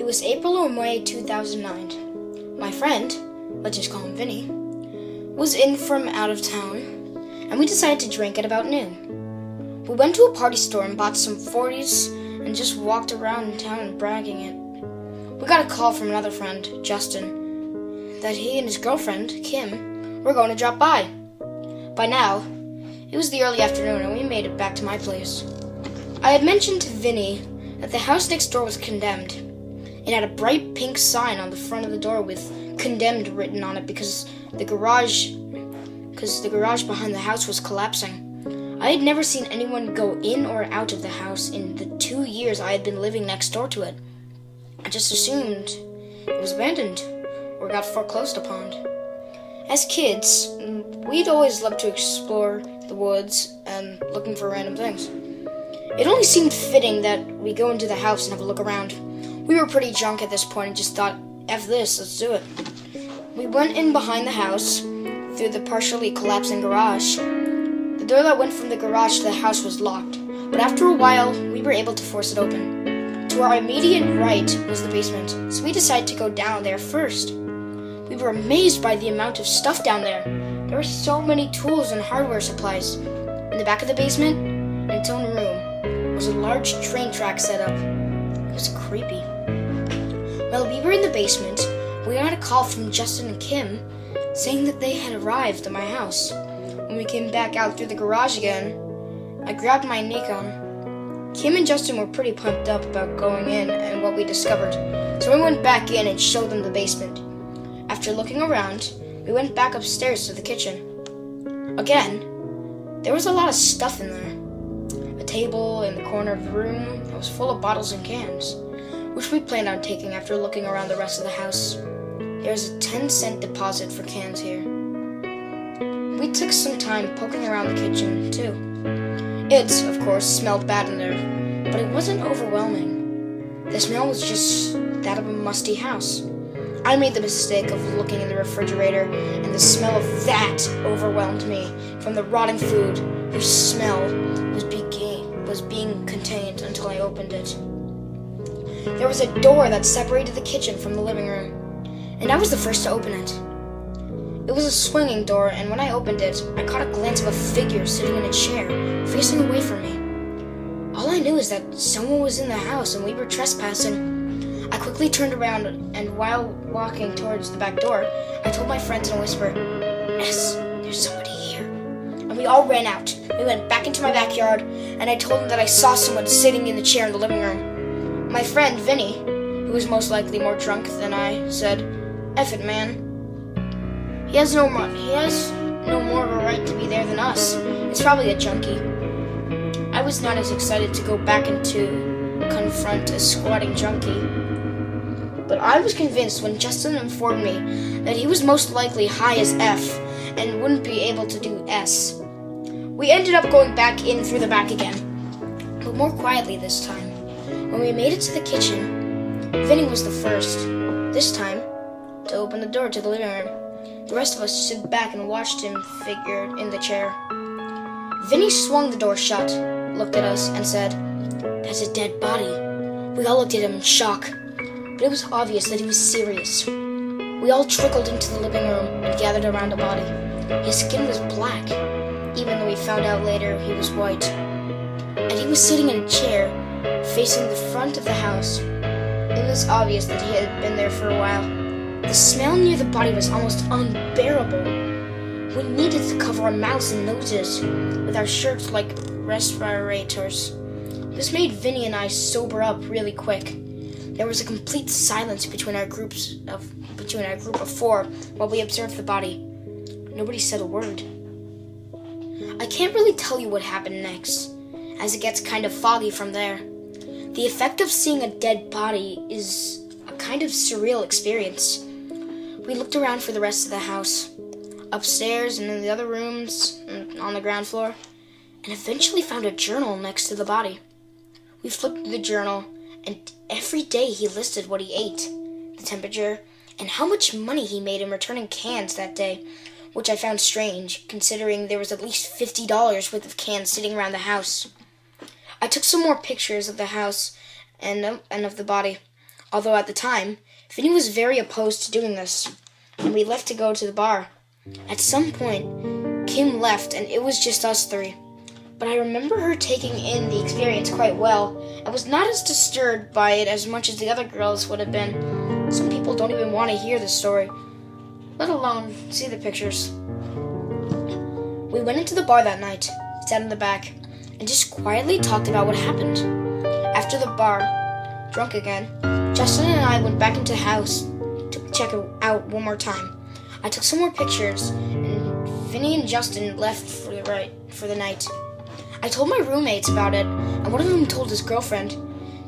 was April or May 2009. My friend, let's just call him Vinny, was in from out of town, and we decided to drink at about noon. We went to a party store and bought some 40s and just walked around town bragging it. We got a call from another friend, Justin, that he and his girlfriend, Kim, were going to drop by. By now, it was the early afternoon and we made it back to my place. I had mentioned to Vinny that the house next door was condemned. It had a bright pink sign on the front of the door with condemned written on it because the garage behind the house was collapsing. I had never seen anyone go in or out of the house in the 2 years I had been living next door to it. I just assumed it was abandoned or got foreclosed upon. As kids, we'd always loved to explore the woods and looking for random things. It only seemed fitting that we go into the house and have a look around. We were pretty drunk at this point and just thought, F this, let's do it. We went in behind the house through the partially collapsing garage. The door that went from the garage to the house was locked, but after a while, we were able to force it open. To our immediate right was the basement, so we decided to go down there first. We were amazed by the amount of stuff down there. There were so many tools and hardware supplies. In the back of the basement, in its own room, was a large train track set up. It was creepy. While we were in the basement, we got a call from Justin and Kim saying that they had arrived at my house. When we came back out through the garage again, I grabbed my Nikon. Kim and Justin were pretty pumped up about going in and what we discovered, so we went back in and showed them the basement. After looking around, we went back upstairs to the kitchen. Again, there was a lot of stuff in there. A table in the corner of the room that was full of bottles and cans, which we planned on taking after looking around the rest of the house. There was a 10-cent deposit for cans here. We took some time poking around the kitchen, too. It, of course, smelled bad in there, but it wasn't overwhelming. The smell was just that of a musty house. I made the mistake of looking in the refrigerator, and the smell of that overwhelmed me from the rotting food whose smell was being contained until I opened it. There was a door that separated the kitchen from the living room, and I was the first to open it. It was a swinging door, and when I opened it, I caught a glance of a figure sitting in a chair, facing away from me. All I knew is that someone was in the house and we were trespassing. I quickly turned around, and while walking towards the back door, I told my friends in a whisper, "Ness, there's somebody here." And we all ran out. We went back into my backyard, and I told them that I saw someone sitting in the chair in the living room. My friend, Vinny, who was most likely more drunk than I, said, "F it, man. He has no more of a right to be there than us. It's probably a junkie." I was not as excited to go back and to confront a squatting junkie. But I was convinced when Justin informed me that he was most likely high as F and wouldn't be able to do S. We ended up going back in through the back again, but more quietly this time. When we made it to the kitchen, Vinny was the first, this time, to open the door to the living room. The rest of us stood back and watched him figure in the chair. Vinny swung the door shut, looked at us, and said, "That's a dead body." We all looked at him in shock, but it was obvious that he was serious. We all trickled into the living room and gathered around the body. His skin was black, even though we found out later he was white. And he was sitting in a chair, facing the front of the house. It was obvious that he had been there for a while. The smell near the body was almost unbearable. We needed to cover our mouths and noses with our shirts like respirators. This made Vinny and I sober up really quick. There was a complete silence between our group of 4 while we observed the body. Nobody said a word. I can't really tell you what happened next, as it gets kind of foggy from there. The effect of seeing a dead body is a kind of surreal experience. We looked around for the rest of the house, upstairs and in the other rooms and on the ground floor, and eventually found a journal next to the body. We flipped through the journal, and every day he listed what he ate, the temperature, and how much money he made in returning cans that day, which I found strange, considering there was at least $50 worth of cans sitting around the house. I took some more pictures of the house and of the body. Although at the time, Vinny was very opposed to doing this, and we left to go to the bar. At some point, Kim left and it was just us three. But I remember her taking in the experience quite well and was not as disturbed by it as much as the other girls would have been. Some people don't even want to hear the story, let alone see the pictures. We went into the bar that night, sat in the back, and just quietly talked about what happened. After the bar, drunk again, Justin and I went back into the house to check it out one more time. I took some more pictures, and Vinny and Justin left for the night. I told my roommates about it, and one of them told his girlfriend.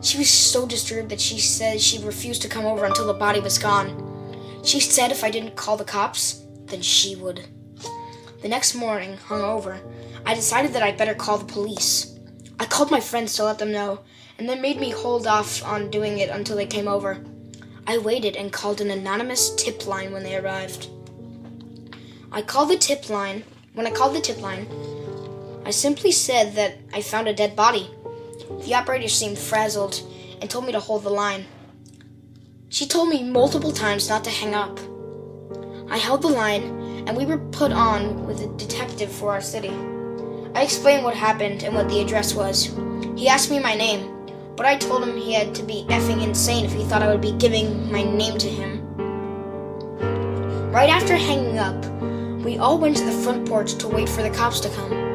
She was so disturbed that she said she refused to come over until the body was gone. She said if I didn't call the cops, then she would. The next morning, hungover, I decided that I better call the police. I called my friends to let them know, and they made me hold off on doing it until they came over. I waited and called an anonymous tip line when they arrived. When I called the tip line, I simply said that I found a dead body. The operator seemed frazzled and told me to hold the line. She told me multiple times not to hang up. I held the line, and we were put on with a detective for our city. I explained what happened and what the address was. He asked me my name, but I told him he had to be effing insane if he thought I would be giving my name to him. Right after hanging up, we all went to the front porch to wait for the cops to come.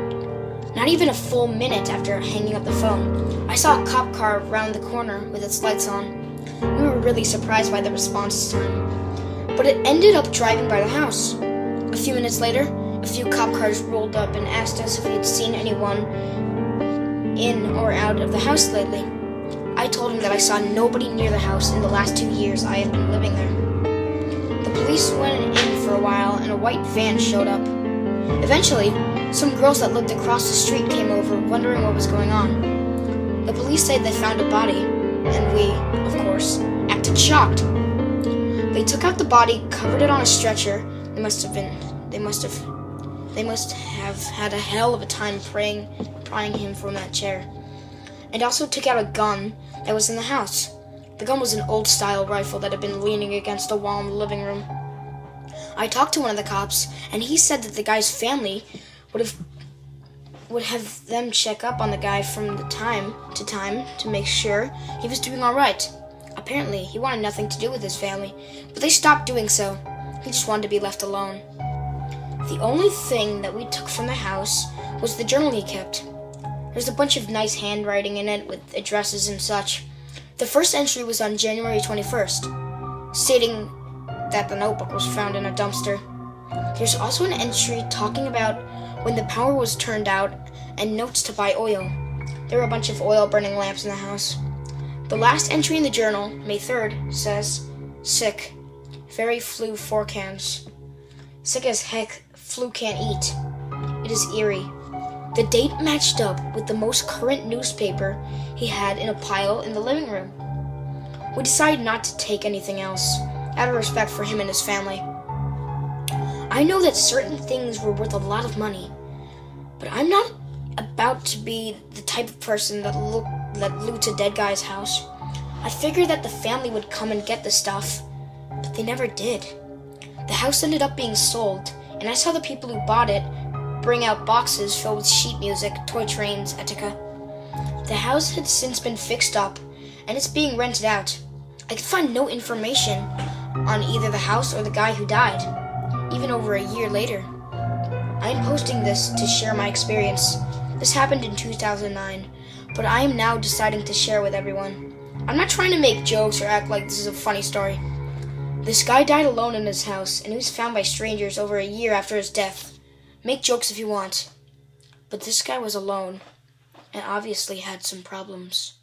Not even a full minute after hanging up the phone, I saw a cop car round the corner with its lights on. We were really surprised by the response time, but it ended up driving by the house. A few minutes later, a few cop cars rolled up and asked us if we had seen anyone in or out of the house lately. I told him that I saw nobody near the house in the last 2 years I had been living there. The police went in for a while and a white van showed up. Eventually, some girls that lived across the street came over, wondering what was going on. The police said they found a body, and we, of course, acted shocked. They took out the body, covered it on a stretcher. They must have had a hell of a time prying him from that chair. And also took out a gun that was in the house. The gun was an old-style rifle that had been leaning against a wall in the living room. I talked to one of the cops, and he said that the guy's family would have them check up on the guy from time to time to make sure he was doing all right. Apparently, he wanted nothing to do with his family, but they stopped doing so. He just wanted to be left alone. The only thing that we took from the house was the journal he kept. There's a bunch of nice handwriting in it with addresses and such. The first entry was on January 21st, stating that the notebook was found in a dumpster. There's also an entry talking about when the power was turned out and notes to buy oil. There were a bunch of oil-burning lamps in the house. The last entry in the journal, May 3rd, says, "Sick. Very flu 4 cans. Sick as heck, flu can't eat. It is eerie." The date matched up with the most current newspaper he had in a pile in the living room. We decided not to take anything else, out of respect for him and his family. I know that certain things were worth a lot of money, but I'm not about to be the type of person that loots a dead guy's house. I figured that the family would come and get the stuff, but they never did. The house ended up being sold, and I saw the people who bought it bring out boxes filled with sheet music, toy trains, etc. The house had since been fixed up, and it's being rented out. I could find no information on either the house or the guy who died, even over a year later. I am posting this to share my experience. This happened in 2009, but I am now deciding to share with everyone. I'm not trying to make jokes or act like this is a funny story. This guy died alone in his house, and he was found by strangers over a year after his death. Make jokes if you want, but this guy was alone, and obviously had some problems.